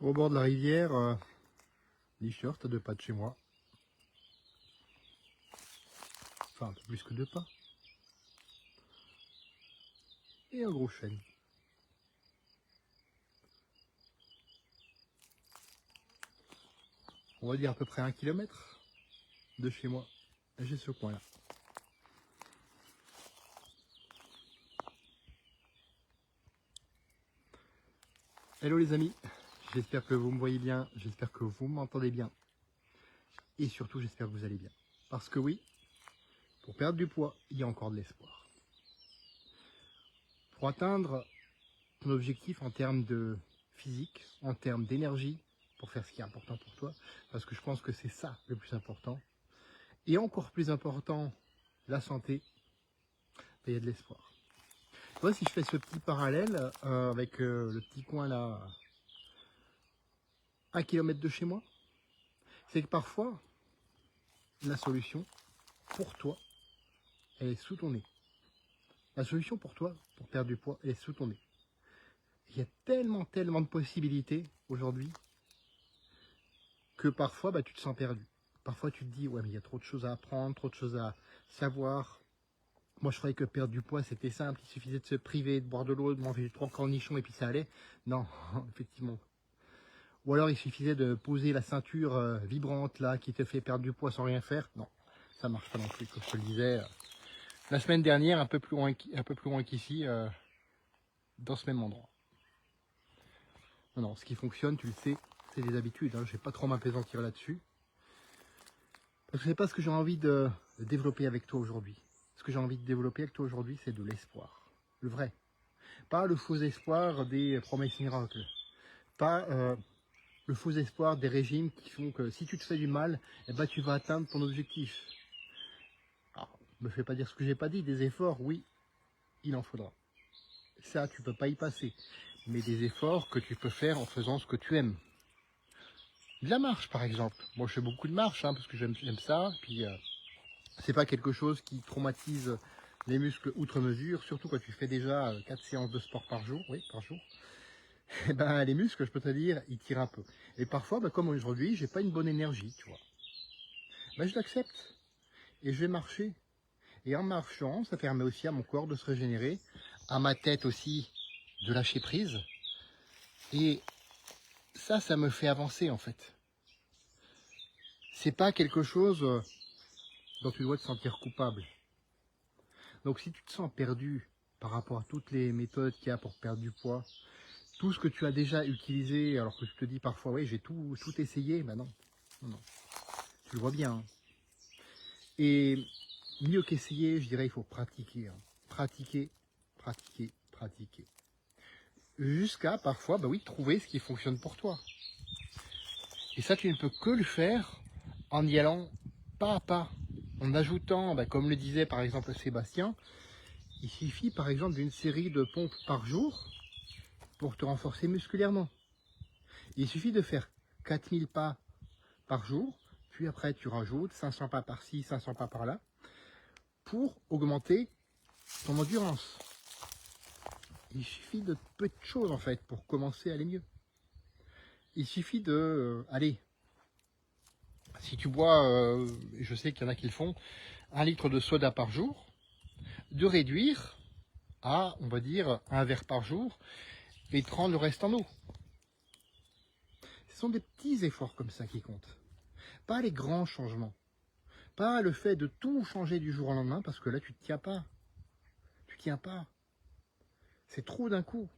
Au bord de la rivière, t-shirt à 2 pas de chez moi. Enfin, un peu plus que 2 pas. Et un gros chêne. On va dire à peu près 1 kilomètre de chez moi. J'ai ce coin-là. Hello les amis, j'espère que vous me voyez bien, j'espère que vous m'entendez bien. Et surtout, j'espère que vous allez bien. Parce que oui, pour perdre du poids, il y a encore de l'espoir. Pour atteindre ton objectif en termes de physique, en termes d'énergie, pour faire ce qui est important pour toi, parce que je pense que c'est ça le plus important. Et encore plus important, la santé, il y a de l'espoir. Moi, si je fais ce petit parallèle avec le petit coin là, 1 kilomètre de chez moi, c'est que parfois, la solution pour toi, elle est sous ton nez. La solution pour toi, pour perdre du poids, elle est sous ton nez. Il y a tellement de possibilités aujourd'hui que parfois, tu te sens perdu. Parfois, tu te dis, ouais, mais il y a trop de choses à apprendre, trop de choses à savoir. Moi, je croyais que perdre du poids, c'était simple. Il suffisait de se priver, de boire de l'eau, de manger 3 cornichons et puis ça allait. Non, effectivement. Ou alors, il suffisait de poser la ceinture vibrante là qui te fait perdre du poids sans rien faire. Non, ça marche pas non plus. Comme je te le disais, la semaine dernière, un peu plus loin qu'ici, dans ce même endroit. Non, non, ce qui fonctionne, tu le sais, c'est des habitudes. Hein. Je ne vais pas trop m'apaisantir là-dessus. Parce que c'est pas ce que j'ai envie de développer avec toi aujourd'hui. Ce que j'ai envie de développer avec toi aujourd'hui, c'est de l'espoir. Le vrai. Pas le faux espoir des promesses miracles. Pas le faux espoir des régimes qui font que si tu te fais du mal, eh ben, tu vas atteindre ton objectif. Alors, me fais pas dire ce que j'ai pas dit. Des efforts, oui, il en faudra. Ça, tu peux pas y passer. Mais des efforts que tu peux faire en faisant ce que tu aimes. De la marche, par exemple. Moi, je fais beaucoup de marche, parce que j'aime ça. Puis, c'est pas quelque chose qui traumatise les muscles outre mesure, surtout quand tu fais déjà 4 séances de sport par jour, oui, par jour. Et ben, les muscles, je peux te dire, ils tirent un peu. Et parfois, comme aujourd'hui, j'ai pas une bonne énergie, tu vois. Ben, je l'accepte. Et je vais marcher. Et en marchant, ça permet aussi à mon corps de se régénérer, à ma tête aussi de lâcher prise. Et ça me fait avancer, en fait. C'est pas quelque chose dont tu dois te sentir coupable. Donc si tu te sens perdu par rapport à toutes les méthodes qu'il y a pour perdre du poids, tout ce que tu as déjà utilisé, alors que je te dis parfois, oui, j'ai tout essayé, ben non, non, tu le vois bien. Hein. Et mieux qu'essayer, je dirais, il faut pratiquer. Hein. Pratiquer, pratiquer, pratiquer. Jusqu'à parfois, trouver ce qui fonctionne pour toi. Et ça, tu ne peux que le faire en y allant pas à pas, en ajoutant, comme le disait par exemple Sébastien, il suffit par exemple d'une série de pompes par jour pour te renforcer musculairement. Il suffit de faire 4000 pas par jour, puis après tu rajoutes 500 pas par-ci, 500 pas par-là, pour augmenter ton endurance. Il suffit de petites choses en fait pour commencer à aller mieux. Il suffit de, allez, si tu bois, je sais qu'il y en a qui le font, 1 litre de soda par jour, de réduire à, on va dire, 1 verre par jour, et de prendre le reste en eau. Ce sont des petits efforts comme ça qui comptent. Pas les grands changements. Pas le fait de tout changer du jour au lendemain, parce que là, tu ne tiens pas. Tu tiens pas. C'est trop d'un coup.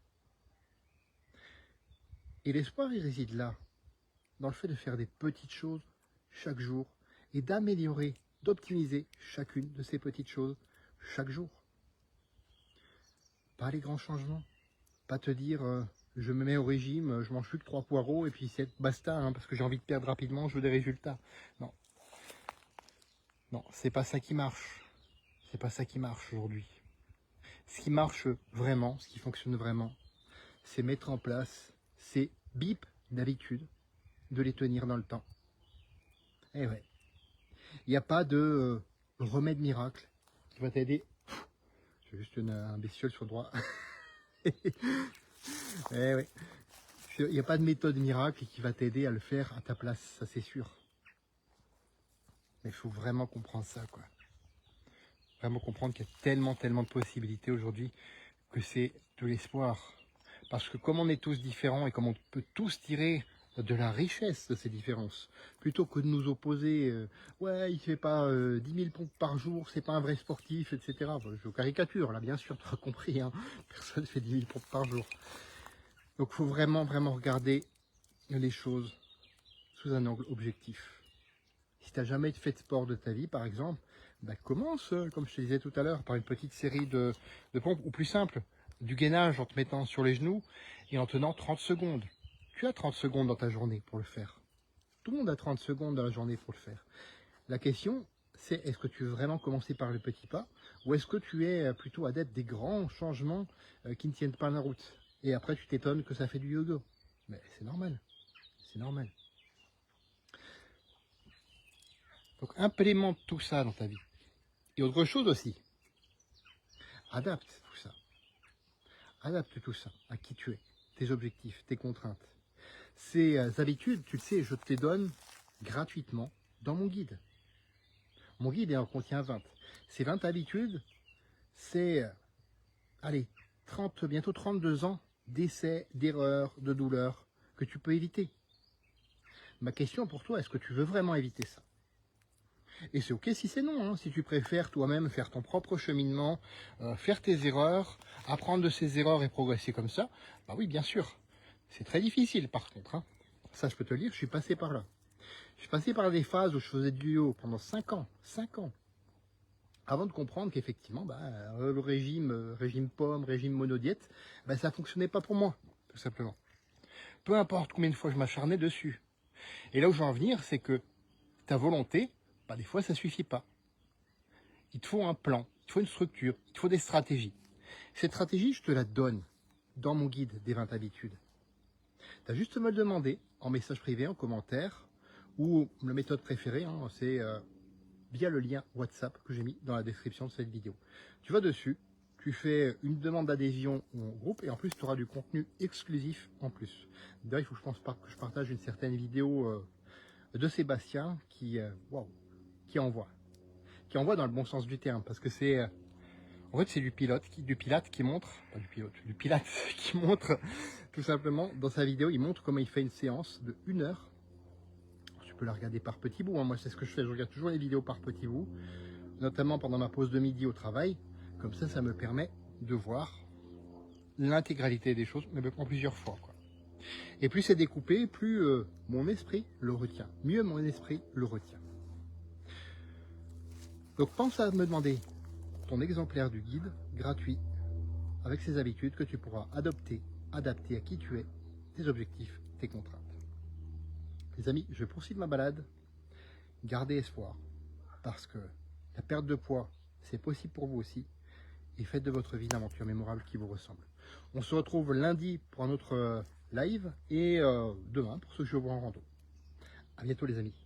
Et l'espoir, il réside là, dans le fait de faire des petites choses chaque jour et d'améliorer, d'optimiser chacune de ces petites choses chaque jour. Pas les grands changements. Pas te dire, je me mets au régime, je mange plus que 3 poireaux et puis c'est basta, parce que j'ai envie de perdre rapidement, je veux des résultats. Non. Non, c'est pas ça qui marche. C'est pas ça qui marche aujourd'hui. Ce qui marche vraiment, ce qui fonctionne vraiment, c'est mettre en place ces bips d'habitude, de les tenir dans le temps. Eh ouais. Il n'y a pas de remède miracle qui va t'aider. J'ai juste un bestiole sur le droit. Eh ouais. Il n'y a pas de méthode miracle qui va t'aider à le faire à ta place, ça c'est sûr. Mais il faut vraiment comprendre ça, quoi. Vraiment comprendre qu'il y a tellement de possibilités aujourd'hui que c'est de l'espoir. Parce que comme on est tous différents et comme on peut tous tirer de la richesse de ces différences, plutôt que de nous opposer, ouais, il fait pas 10 000 pompes par jour, c'est pas un vrai sportif, etc. Enfin, je caricature, là, bien sûr, tu as compris, hein. Personne ne fait 10 000 pompes par jour. Donc, il faut vraiment regarder les choses sous un angle objectif. Si tu n'as jamais fait de sport de ta vie, par exemple, bah commence, comme je te disais tout à l'heure, par une petite série de pompes, ou plus simple, du gainage en te mettant sur les genoux et en tenant 30 secondes. Tu as 30 secondes dans ta journée pour le faire. Tout le monde a 30 secondes dans la journée pour le faire. La question, c'est est-ce que tu veux vraiment commencer par le petit pas ou est-ce que tu es plutôt adepte des grands changements qui ne tiennent pas la route et après tu t'étonnes que ça fait du yoga. Mais c'est normal, c'est normal. Donc implémente tout ça dans ta vie. Et autre chose aussi, adapte tout ça. Adapte tout ça à qui tu es, tes objectifs, tes contraintes. Ces habitudes, tu le sais, je te les donne gratuitement dans mon guide. Mon guide en contient 20. Ces 20 habitudes, c'est, allez, 30, bientôt 32 ans d'essais, d'erreurs, de douleurs que tu peux éviter. Ma question pour toi, est-ce que tu veux vraiment éviter ça? Et c'est ok si c'est non, hein, si tu préfères toi-même faire ton propre cheminement, faire tes erreurs, apprendre de ces erreurs et progresser comme ça, bah oui, bien sûr. C'est très difficile par contre, hein. Ça je peux te le dire, je suis passé par là. Je suis passé par des phases où je faisais du yo pendant 5 ans, avant de comprendre qu'effectivement, bah, le régime pomme, régime monodiète, bah, ça fonctionnait pas pour moi, tout simplement. Peu importe combien de fois je m'acharnais dessus. Et là où je veux en venir, c'est que ta volonté, bah, des fois ça suffit pas. Il te faut un plan, il te faut une structure, il te faut des stratégies. Cette stratégie, je te la donne dans mon guide des 20 habitudes. Tu as juste à me le demander en message privé, en commentaire, ou la méthode préférée, hein, c'est via le lien WhatsApp que j'ai mis dans la description de cette vidéo. Tu vas dessus, tu fais une demande d'adhésion au groupe et en plus tu auras du contenu exclusif en plus. D'ailleurs, il faut que je partage une certaine vidéo de Sébastien qui envoie dans le bon sens du terme, parce que c'est en fait c'est du pilate qui montre, pas du pilote, du pilate qui montre tout simplement dans sa vidéo, il montre comment il fait une séance de 1 heure. Tu peux la regarder par petits bouts, hein. Moi c'est ce que je fais, je regarde toujours les vidéos par petits bouts, notamment pendant ma pause de midi au travail, comme ça me permet de voir l'intégralité des choses, mais en plusieurs fois, quoi. Et plus c'est découpé, plus mon esprit le retient, mieux mon esprit le retient. Donc pense à me demander ton exemplaire du guide gratuit avec ces habitudes que tu pourras adapter à qui tu es, tes objectifs, tes contraintes. Les amis, je vais poursuivre ma balade. Gardez espoir parce que la perte de poids, c'est possible pour vous aussi. Et faites de votre vie une aventure mémorable qui vous ressemble. On se retrouve lundi pour un autre live et demain pour ceux que je vois en rando. À bientôt les amis.